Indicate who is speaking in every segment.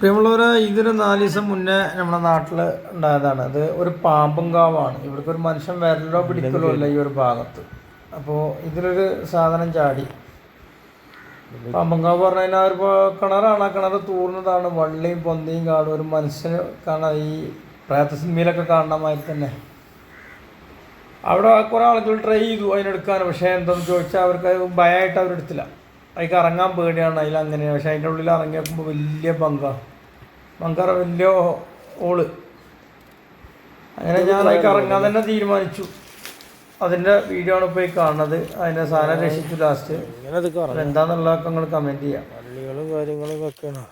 Speaker 1: പ്രിയമുള്ളവരെ, ഇതൊരു 4 ദിവസം മുന്നേ നമ്മുടെ നാട്ടിൽ ഉണ്ടായതാണ്. അത് ഒരു പാമ്പുംകാവാണ്. ഇവിടേക്ക് ഒരു മനുഷ്യൻ വരലോ പിടിക്കലോ അല്ല ഈ ഒരു ഭാഗത്ത്. അപ്പോൾ ഇതിലൊരു സാധനം ചാടി. പാമ്പുംകാവ് പറഞ്ഞു കഴിഞ്ഞാൽ ഒരു കിണറാണ്. ആ കിണർ തൂർന്നതാണ്. വള്ളിയും പൊന്തിയും കാടും ഒരു മനുഷ്യന് കാണാൻ ഈ പ്രേത സിനിമയിലൊക്കെ കാണുന്ന മാതിരി തന്നെ. അവിടെ കുറേ ആളുകൾ ട്രൈ ചെയ്തു അതിനെടുക്കാൻ. പക്ഷേ എന്തെന്ന് ചോദിച്ചാൽ അവർക്ക് ഭയമായിട്ട് അവരെടുത്തില്ല. അതിലേക്ക് ഇറങ്ങാൻ പേടിയാണ്. അതിലങ്ങനെയാണ്. പക്ഷേ അതിൻ്റെ ഉള്ളിൽ ഇറങ്ങി നോക്കുമ്പോൾ വലിയ ബങ്കറ വലിയ ഓള്. അങ്ങനെ ഞാൻ അതിലേക്ക് ഇറങ്ങാൻ തന്നെ തീരുമാനിച്ചു. അതിൻ്റെ വീഡിയോ ആണ് ഇപ്പോൾ ഈ കാണുന്നത്. അതിൻ്റെ സാധനം രക്ഷിച്ചു ലാസ്റ്റ്. എന്താണെന്നുള്ളതൊക്കെ നിങ്ങൾ കമൻറ്റ് ചെയ്യാം.
Speaker 2: പള്ളികളും കാര്യങ്ങളും വെക്കണം.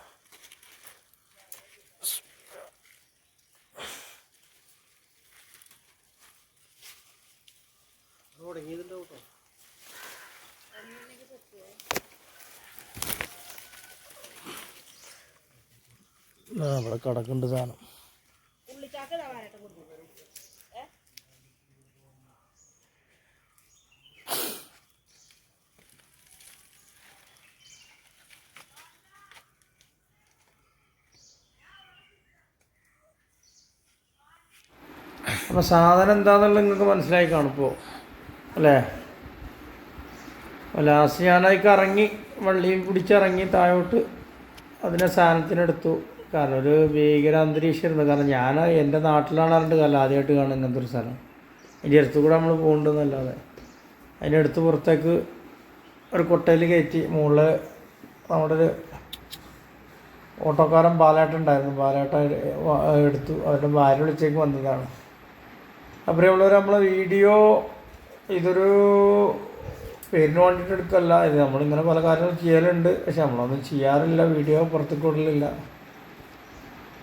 Speaker 2: അവിടെ കിടക്കുന്നുണ്ട് സാധനം.
Speaker 1: അപ്പോൾ സാധനം എന്താണെന്നുള്ളത് നിങ്ങൾക്ക് മനസ്സിലായി കാണിപ്പോൾ അല്ലേ? ലാസ്റ്റ് ഞാനതിലേക്ക് ഇറങ്ങി വള്ളിയും പിടിച്ചിറങ്ങി താഴോട്ട് അതിനെ സാധനത്തിനെടുത്തു. കാരണം ഒരു ഭീകര അന്തരീക്ഷമായിരുന്നു. കാരണം ഞാൻ എൻ്റെ നാട്ടിലാണ് അറിഞ്ഞിട്ട് കാലം ആദ്യമായിട്ട് കാണും ഇങ്ങനത്തെ ഒരു സ്ഥലം. അതിൻ്റെ അടുത്ത് കൂടെ നമ്മൾ പോകണ്ടെന്നല്ലാതെ അതിനടുത്ത് പുറത്തേക്ക് ഒരു കൊട്ടയിൽ കയറ്റി. മുകളിൽ നമ്മുടെ ഒരു ഓട്ടോക്കാരൻ ബാലേട്ടുണ്ടായിരുന്നു. ബാലേട്ട എടുത്തു. അവരുടെ ഭാര്യ വിളിച്ചേക്ക് വന്നതാണ്. അപ്പോൾ ഉള്ളവർ നമ്മളെ വീഡിയോ ഇതൊരു പേരിന് വേണ്ടിയിട്ട് എടുക്കല്ല. ഇത് നമ്മളിങ്ങനെ പല കാര്യങ്ങളും ചെയ്യലുണ്ട്. പക്ഷെ നമ്മളൊന്നും ചെയ്യാറില്ല. വീഡിയോ പുറത്തേക്ക് വിടലില്ല.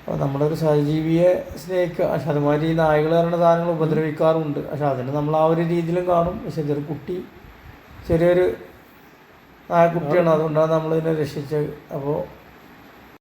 Speaker 1: അപ്പോൾ നമ്മളൊരു സഹജീവിയെ സ്നേഹിക്കുക. പക്ഷെ അതുമാതിരി ഈ നായ്കൾ പറയുന്ന സാധനങ്ങൾ ഉപദ്രവിക്കാറുണ്ട്. പക്ഷെ അതിന് നമ്മൾ ആ ഒരു രീതിയിലും കാണും. പക്ഷെ ഇതൊരു ചെറിയൊരു നായക്കുട്ടിയാണ്. അതുകൊണ്ടാണ് നമ്മളിതിനെ രക്ഷിച്ചത്. അപ്പോൾ